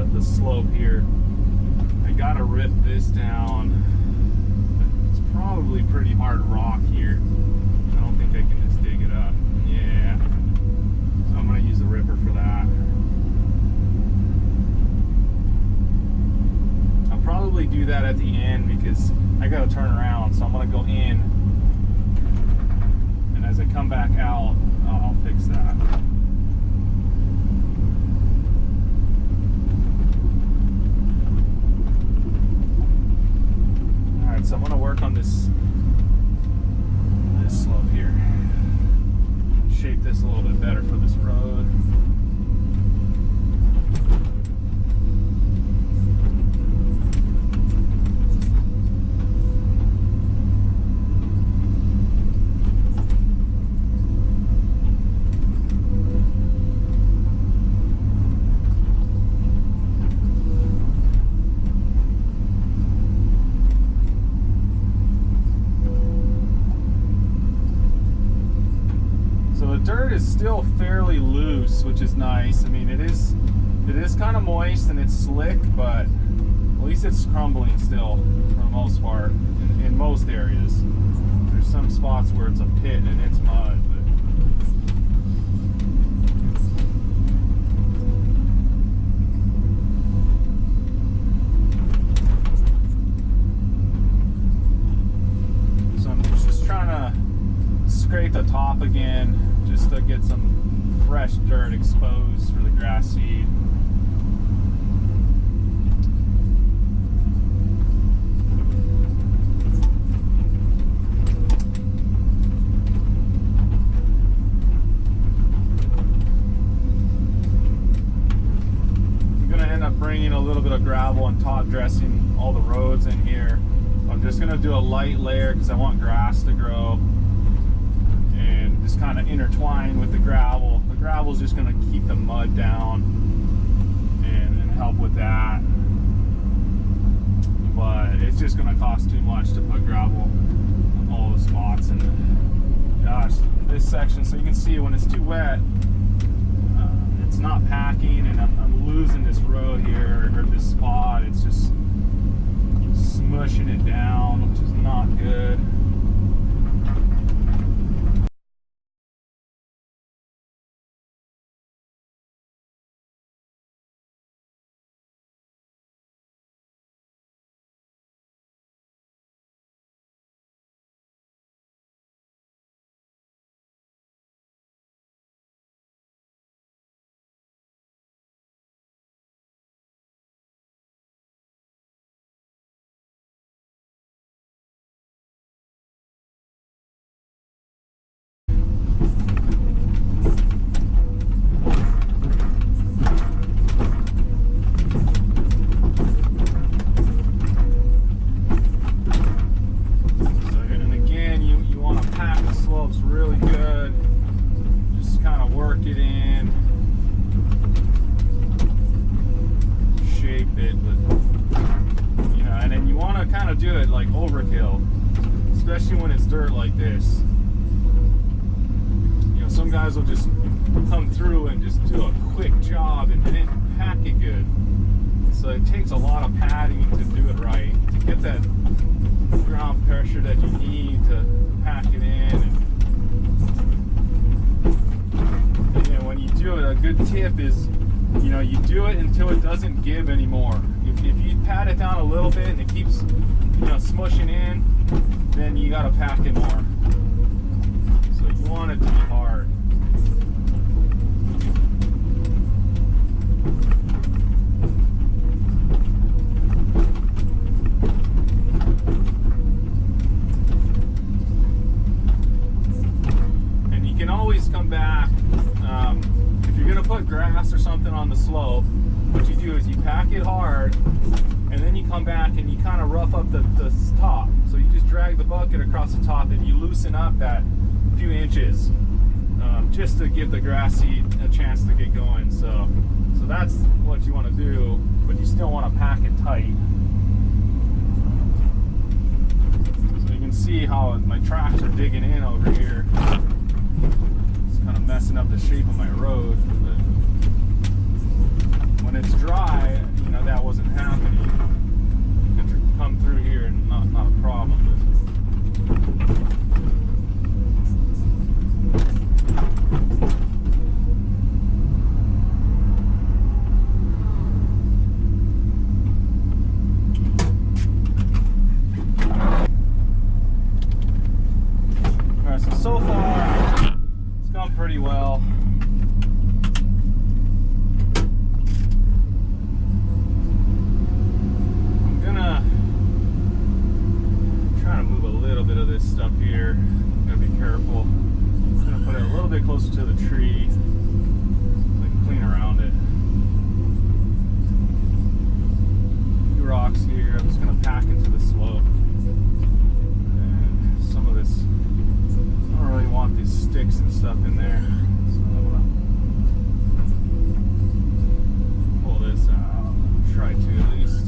the slope here. I gotta rip this down. It's probably pretty hard rock here. I don't think I can just dig it up. Yeah. So I'm gonna use the ripper for that. I'll probably do that at the end because I gotta turn around. So I'm gonna go in, and as I come back out, I'll fix that. Alright, so I'm gonna work on this slope here. Shape this a little bit better for this road. Dirt is still fairly loose, which is nice. I mean, it is kind of moist and it's slick, but at least it's crumbling still for the most part in most areas. There's some spots where it's a pit and it's mud, so I'm just trying to scrape the top again, just to get some fresh dirt exposed for the grass seed. I'm gonna end up bringing a little bit of gravel and top dressing all the roads in here. I'm just gonna do a light layer because I want grass to grow. Just kind of intertwine with the gravel. The gravel is just going to keep the mud down and help with that. But it's just going to cost too much to put gravel on all the spots. And gosh, this section, so you can see when it's too wet, it's not packing, and I'm losing this road here, or this spot. It's just smushing it down, which is not good. Do it like overkill, especially when it's dirt like this. You know, some guys will just come through and just do a quick job and didn't pack it good. So it takes a lot of padding to do it right, to get that ground pressure that you need to pack it in. And you know, when you do it, a good tip is, you know, you do it until it doesn't give anymore. If you pat it down a little bit and it keeps, you know, smushing in, then you gotta pack it more. So you want it to be hard. And you can always come back, if you're gonna put grass or something on the slope, what you do is you pack it hard, and then you come back and you kind of rough up the top. So you just drag the bucket across the top and you loosen up that few inches, just to give the grass seed a chance to get going. So that's what you want to do, but you still want to pack it tight. So you can see how my tracks are digging in over here. It's kind of messing up the shape of my road. But when it's dry, you know, that wasn't happening. You can come through here and not a problem. Alright, so far it's gone pretty well. Stuff here, gotta be careful. I'm gonna put it a little bit closer to the tree, like clean around it. Few rocks here. I'm just gonna pack into the slope. And some of this, I don't really want these sticks and stuff in there, so I'm gonna pull this out. Try to at least.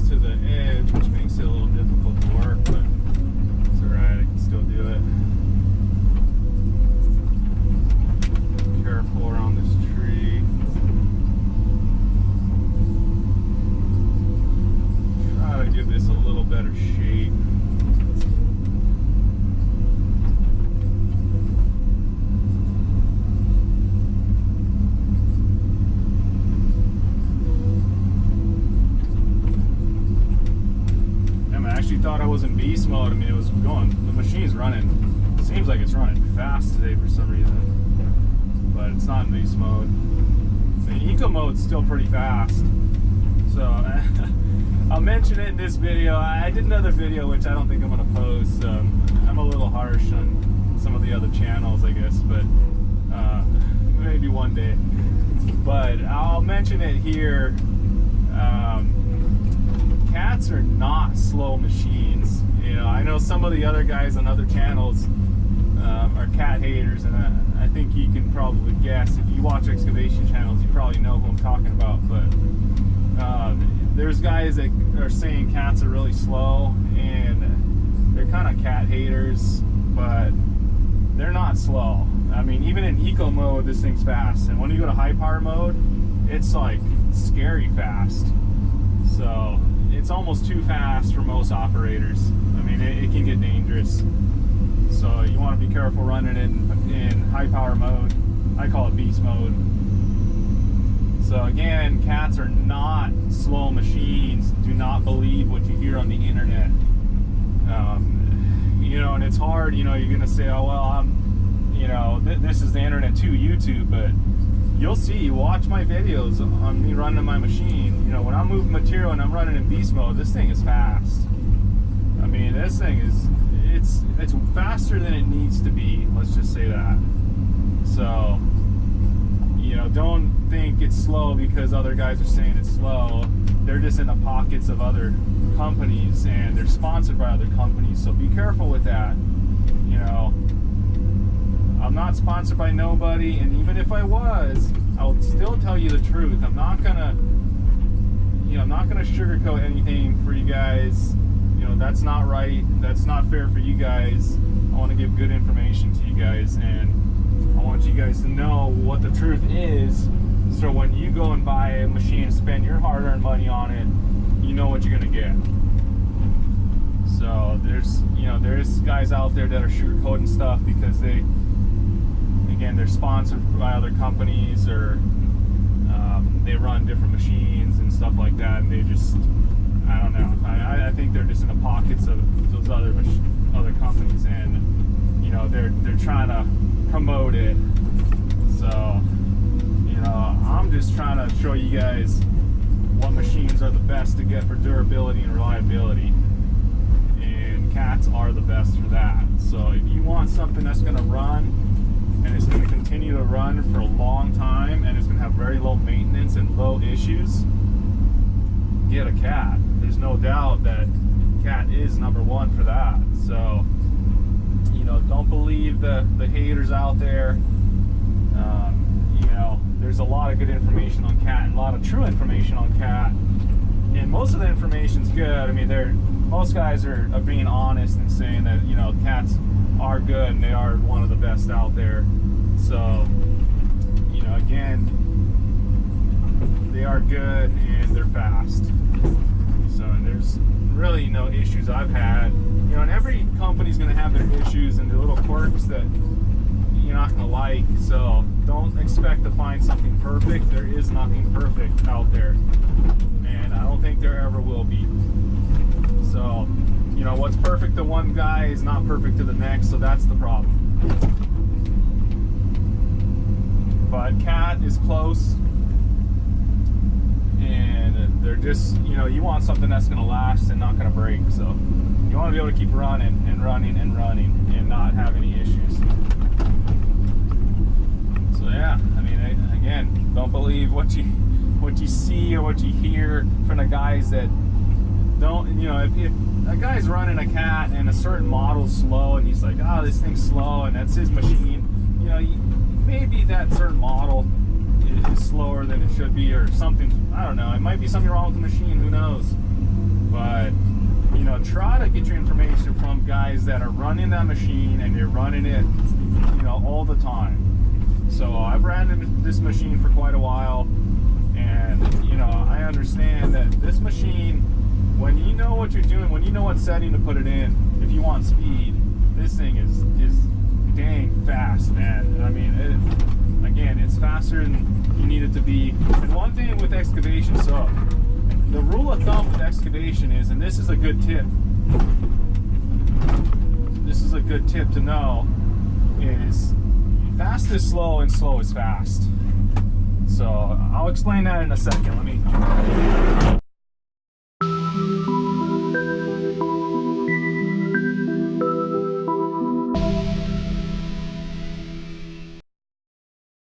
To the edge, which makes it a little difficult to work, but it's alright, I can still do it. Careful around this tree. Try to give this a little better shape. Thought I was in beast mode. I mean, it was going, the machine's running, it seems like it's running fast today for some reason, but it's not in beast mode. The eco mode's still pretty fast, so I'll mention it in this video. I did another video which I don't think I'm going to post. I'm a little harsh on some of the other channels, I guess, but maybe one day. But I'll mention it here. Cats are not slow machines. You know, I know some of the other guys on other channels are cat haters, and I think you can probably guess. If you watch excavation channels, you probably know who I'm talking about. But there's guys that are saying cats are really slow, and they're kind of cat haters, but they're not slow. I mean, even in eco mode, this thing's fast, and when you go to high power mode, it's like scary fast. So it's almost too fast for most operators. I mean, it can get dangerous. So you want to be careful running in high power mode. I call it beast mode. So again, cats are not slow machines. Do not believe what you hear on the internet. You know, and it's hard. You know, you're gonna say, oh well, you know, this is the internet too, YouTube, but you'll see, you watch my videos on me running my machine. You know, when I'm moving material and I'm running in beast mode, this thing is fast. I mean, this thing is, it's faster than it needs to be. Let's just say that. So, you know, don't think it's slow because other guys are saying it's slow. They're just in the pockets of other companies, and they're sponsored by other companies. So be careful with that. You know, I'm not sponsored by nobody, and even if I was, I would still tell you the truth. I'm not gonna, you know, I'm not gonna sugarcoat anything for you guys. You know, that's not right. That's not fair for you guys. I want to give good information to you guys, and I want you guys to know what the truth is. So when you go and buy a machine and spend your hard-earned money on it, you know what you're gonna get. So there's, you know, there's guys out there that are sugarcoating stuff because they, again, they're sponsored by other companies, or they run different machines and stuff like that, and they just, I don't know. I think they're just in the pockets of those other companies, and you know, they're trying to promote it. So, you know, I'm just trying to show you guys what machines are the best to get for durability and reliability, and cats are the best for that. So if you want something that's going to run, and it's going to continue to run for a long time, and it's going to have very low maintenance and low issues, get a Cat. There's no doubt that Cat is number one for that. So, you know, don't believe the haters out there. You know, there's a lot of good information on Cat and a lot of true information on Cat. And most of the information's good. I mean, most guys are being honest and saying that, you know, Cats are good and they are one of the best out there. So, you know, again, they are good and they're fast. So there's really no issues I've had. You know, and every company's going to have their issues and their little quirks that you're not going to like. So don't expect to find something perfect. There is nothing perfect out there. And I don't think there ever will be. So, you know, what's perfect to one guy is not perfect to the next. So that's the problem. But Cat is close. And they're just, you know, you want something that's going to last and not going to break. So you want to be able to keep running and running and running and not have any issues. So yeah, I mean, again, don't believe what you see or what you hear from the guys that don't, you know, if a guy's running a Cat and a certain model's slow and he's like, oh, this thing's slow and that's his machine, you know, maybe that certain model is slower than it should be or something. I don't know. It might be something wrong with the machine. Who knows? But, you know, try to get your information from guys that are running that machine and you're running it, you know, all the time. So I've ran this machine for quite a while, and, you know, I understand that this machine, when you know what you're doing, when you know what setting to put it in, if you want speed, this thing is dang fast, man. I mean, again, it's faster than you need it to be. And one thing with excavation, so the rule of thumb with excavation is, and this is a good tip, this is a good tip to know, is fast is slow and slow is fast. So I'll explain that in a second. Let me